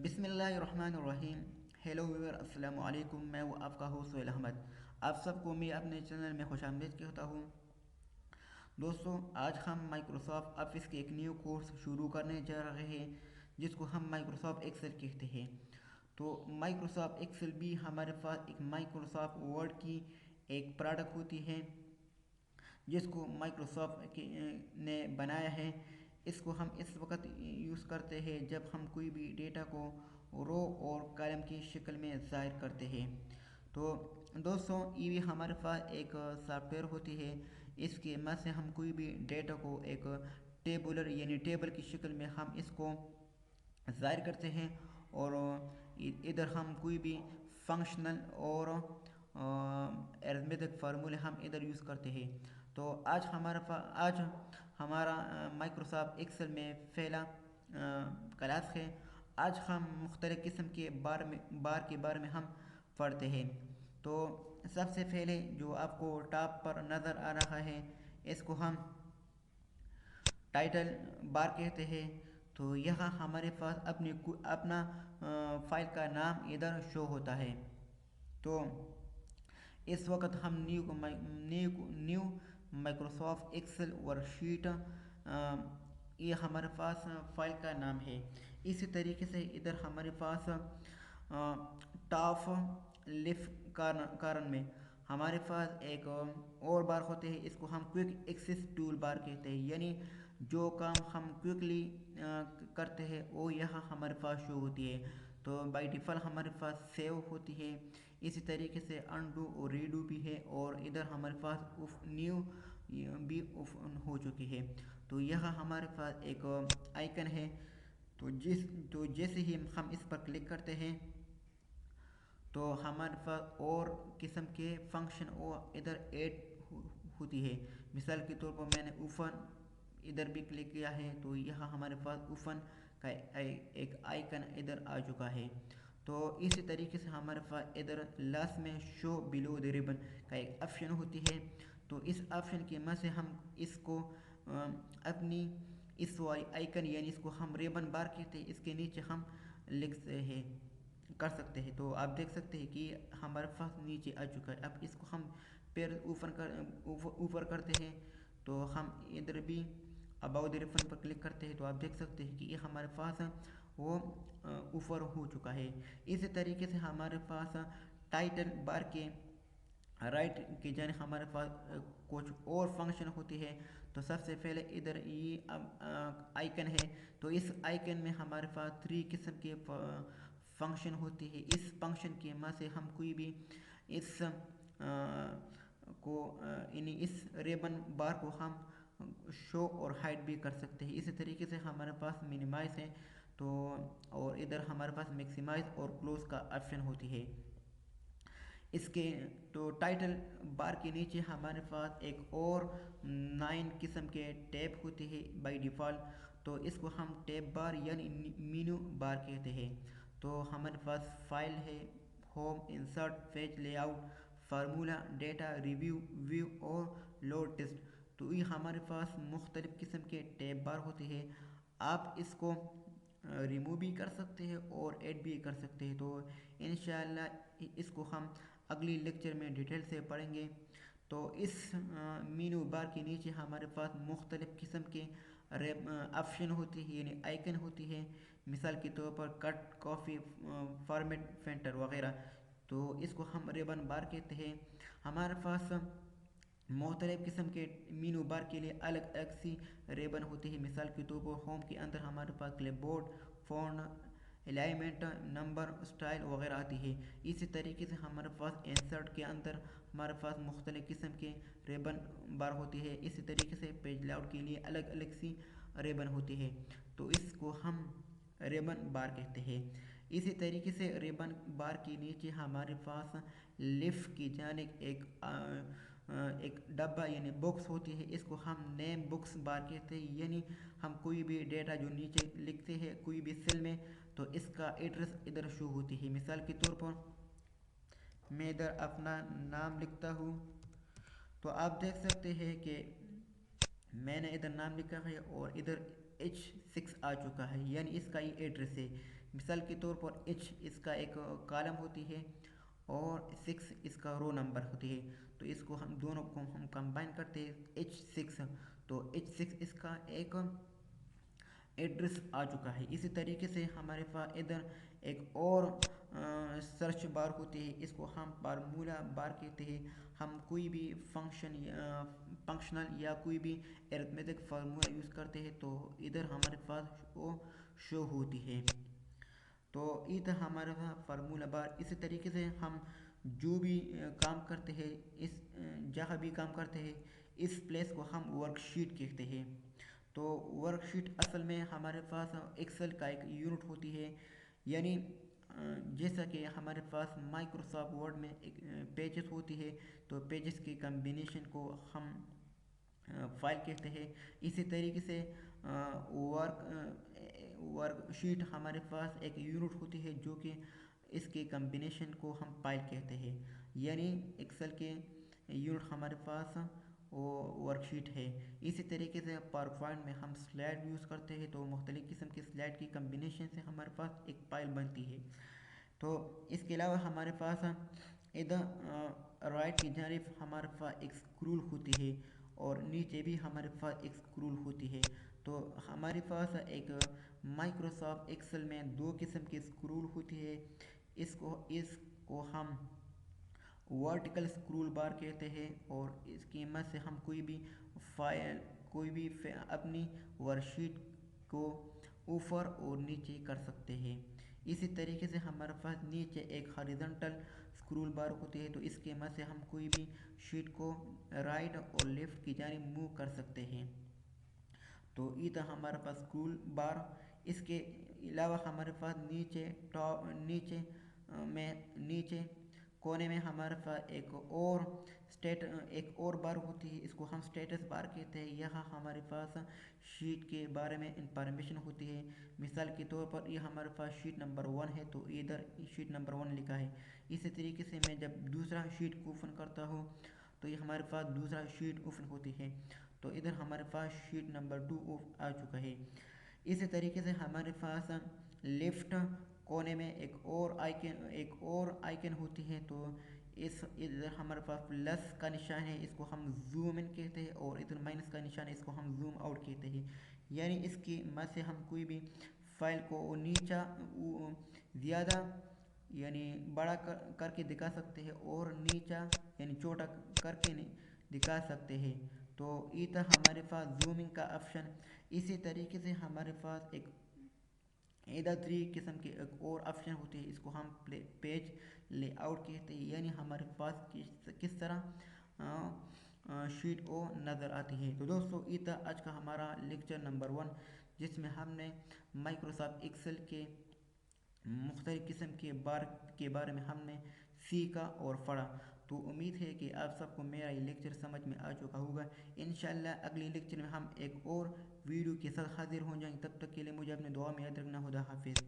बिस्मिल्लाहिर्रहमानिर्रहीम। Hello viewer, अस्सलाम वालेकुम। मैं वो आपका होस्ट सुहेल अहमद। आप सबको मैं अपने चैनल में खुशामदीद कहता हूँ। दोस्तों, आज हम माइक्रोसॉफ्ट ऑफिस के एक न्यू कोर्स शुरू करने जा रहे हैं जिसको हम माइक्रोसॉफ्ट एक्सेल कहते हैं। तो माइक्रोसॉफ्ट एक्सेल भी हमारे पास एक माइक्रोसॉफ्ट वर्ड की एक प्रोडक्ट होती है जिसको माइक्रोसॉफ्ट ने बनाया है। इसको हम इस वक्त यूज़ करते हैं जब हम कोई भी डेटा को रो और कॉलम की शक्ल में ज़ाहिर करते हैं। तो दोस्तों, ये भी हमारे पास एक सॉफ्टवेयर होती है। इसके मदद से हम कोई भी डेटा को एक टेबुलर यानी टेबल की शक्ल में हम इसको ज़ाहिर करते हैं। और इधर हम कोई भी फंक्शनल और अरिथमेटिक फार्मूले हम इधर यूज़ करते हैं। तो आज हमारा माइक्रोसॉफ्ट एक्सेल में पहला क्लास है। आज हम मुख्तलिफ़ किस्म के बार के बारे में हम पढ़ते हैं। तो सबसे पहले जो आपको टॉप पर नज़र आ रहा है, इसको हम टाइटल बार कहते हैं। तो यहाँ हमारे पास अपना फाइल का नाम इधर शो होता है। तो इस वक्त हम न्यू माइक्रोसॉफ्ट एक्सेल वर्कशीट, ये हमारे पास फाइल का नाम है। इसी तरीके से इधर हमारे पास टॉप लिफ्ट कारण में हमारे पास एक और बार होते हैं। इसको हम क्विक एक्सेस टूल बार कहते हैं, यानी जो काम हम क्विकली करते हैं वो यहाँ हमारे पास शो होती है। तो बाय डिफ़ॉल्ट हमारे पास सेव होती है। इसी तरीके से अनडू और रीडू भी है, और इधर हमारे पास उफ न्यू भी उफ हो चुकी है। तो यहाँ हमारे पास एक आइकन है। तो जैसे ही हम इस पर क्लिक करते हैं तो हमारे पास और किस्म के फंक्शन और इधर ऐड होती है। मिसाल के तौर पर मैंने ऊफन इधर भी क्लिक किया है, तो यहाँ हमारे पास ऊफन का एक आइकन इधर आ चुका है। तो इसी तरीके से हमारे पास इधर लास्ट में शो बिलो द रिबन का एक ऑप्शन होती है। तो इस ऑप्शन की मदद से हम इसको अपनी इस वाली आइकन यानी इसको हम रिबन बार कहते हैं, इसके नीचे हम लिखते हैं कर सकते हैं। तो आप देख सकते हैं कि हमारे पास नीचे आ चुका है। अब इसको हम पैर ऊपर करते हैं तो हम इधर भी अबाउट द रिफन पर क्लिक करते हैं, तो आप देख सकते हैं कि ये हमारे पास वो ऊपर हो चुका है। इसी तरीके से हमारे पास टाइटल बार के राइट की जाने हमारे पास कुछ और फंक्शन होती है। तो सबसे पहले इधर ये आइकन है। तो इस आइकन में हमारे पास 3 किस्म के फंक्शन होती है। इस फंक्शन की मदद से हम कोई भी इस को यानी इस रेबन बार को हम शो और हाइड भी कर सकते हैं। इसी तरीके से हमारे पास मिनिमाइज है, तो और इधर हमारे पास मैक्सिमाइज और क्लोज का ऑप्शन होती है। इसके तो टाइटल बार के नीचे हमारे पास एक और 9 किस्म के टैब होते हैं बाय डिफ़ॉल्ट। तो इसको हम टैब बार यानी मीनू बार कहते हैं। तो हमारे पास फाइल है, home, insert, page layout, formula, data, review, view और लोड टेस्ट। तो ये हमारे पास मुख्तलिफ़ किस्म के टैब बार होते हैं। आप इसको रिमूव भी कर सकते हैं और ऐड भी कर सकते हैं। तो इंशाल्लाह इसको हम अगली लेक्चर में डिटेल से पढ़ेंगे। तो इस मीनू बार के नीचे हमारे पास मुख्तलिफ़ किस्म के ऑप्शन होती है यानी आइकन होती है। मिसाल के तौर पर कट, कॉफ़ी, फॉर्मेट, फेंटर वगैरह। तो इसको हम रेबन बार कहते हैं। हमारे पास मुख्तलिफ़ किस्म के मीनू बार के लिए अलग अलग सी रेबन होती है। मिसाल के तौर पर होम के अंदर हमारे पास clipboard, font, alignment, number, style वगैरह आती है। इसी तरीके से हमारे पास इंसर्ट के अंदर हमारे पास मुख्तलिफ़ किस्म के रेबन बार होती है। इसी तरीके से पेज लेआउट के लिए अलग अलग सी रेबन होती है। तो इसको हम रेबन बार कहते हैं। इसी तरीके से रेबन बार के नीचे हमारे पास लिफ्ट की जानिब एक डब्बा यानी बॉक्स होती है। इसको हम नेम बॉक्स बार कहते हैं, यानी हम कोई भी डेटा जो नीचे लिखते हैं कोई भी सेल में, तो इसका एड्रेस इधर शो होती है। मिसाल के तौर पर मैं इधर अपना नाम लिखता हूँ, तो आप देख सकते हैं कि मैंने इधर नाम लिखा है और इधर H6 आ चुका है, यानी इसका ये एड्रेस है। मिसाल के तौर पर H इसका एक कॉलम होती है और 6 इसका रो नंबर होती है। तो इसको हम दोनों को हम कंबाइन करते हैं H6, तो H6 इसका एक एड्रेस आ चुका है। इसी तरीके से हमारे पास इधर एक और सर्च बार होती है, इसको हम फार्मूला बार कहते हैं। हम कोई भी फंक्शनल या कोई भी एरिथमेटिक फार्मूला यूज़ करते हैं तो इधर हमारे पास वो शो होती है। तो इधर हमारे पास फार्मूला बार। इसी तरीके से हम जो भी काम करते हैं, इस जहाँ भी काम करते हैं, इस प्लेस को हम वर्कशीट कहते हैं। तो वर्कशीट असल में हमारे पास एक्सेल का एक यूनिट होती है। यानी जैसा कि हमारे पास माइक्रोसॉफ्ट वर्ड में एक पेजेस होती है, तो पेजेस के कम्बिनेशन को हम फाइल कहते हैं। इसी तरीके से वर्कशीट हमारे पास एक यूनिट होती है जो कि इसके कम्बिनेशन को हम फाइल कहते हैं। यानी एक्सेल के यूनिट हमारे पास वो वर्कशीट है। इसी तरीके से पावर पॉइंट में हम स्लाइड यूज़ करते हैं, तो मुख्तलिफ़ किस्म की स्लाइड की कम्बिनेशन से हमारे पास एक फाइल बनती है। तो इसके अलावा हमारे पास इधर राइट की जानिब हमारे पास एक स्क्रूल होती है और नीचे भी हमारे पास एक स्क्रूल होती है। तो हमारे पास एक माइक्रोसॉफ्ट एक्सेल में दो किस्म की स्क्रूल होती है। इसको हम वर्टिकल स्क्रूल बार कहते हैं और इसकी मदद से हम फाइल अपनी वर्कशीट को ऊपर और नीचे कर सकते हैं। इसी तरीके से हमारे पास नीचे एक हॉरिजॉन्टल स्क्रूल बार होती है, तो इसके मदद से हम कोई भी शीट को राइट और लेफ़्ट की जानिब मूव कर सकते हैं। तो ये था हमारे पास स्क्रूल बार। इसके अलावा हमारे पास नीचे कोने में हमारे पास एक और बार होती है, इसको हम स्टेटस बार कहते हैं। यहाँ हमारे पास शीट के बारे में इंफॉर्मेशन होती है। मिसाल के तौर पर ये हमारे पास शीट नंबर 1 है, तो इधर शीट नंबर 1 लिखा है। इसी तरीके से मैं जब दूसरा शीट को ओपन करता हूँ तो ये हमारे पास दूसरा शीट ओपन होती है, तो इधर हमारे पास शीट नंबर 2 आ चुका है। इसी तरीके से हमारे पास लेफ्ट कोने में एक और आइकन होती है, तो इधर हमारे पास प्लस का निशान है, इसको हम जूम इन कहते हैं, और इधर माइनस का निशान है, इसको हम जूम आउट कहते हैं। यानी इसकी मदद से हम कोई भी फाइल को ज़्यादा यानी बड़ा करके दिखा सकते हैं और नीचा यानी छोटा करके दिखा सकते हैं। तो ये था हमारे पास जूमिंग का ऑप्शन। इसी तरीके से हमारे पास एक इधर 3 किस्म के एक और ऑप्शन होते हैं, इसको हम पेज लेआउट कहते हैं। यानी हमारे पास किस तरह शीट को नज़र आती है। तो दोस्तों ये था आज का हमारा लेक्चर नंबर 1, जिसमें हमने माइक्रोसॉफ्ट एक्सेल के मुख्तलिफ़ किस्म के बारे में हमने सीखा और पढ़ा। तो उम्मीद है कि आप सबको मेरा ये लेक्चर समझ में आ चुका होगा। इंशाल्लाह अगले लेक्चर में हम एक और वीडियो के साथ हाजिर हो जाएंगे। तब तक के लिए मुझे अपने दुआ में याद रखना। खुदा हाफिज़।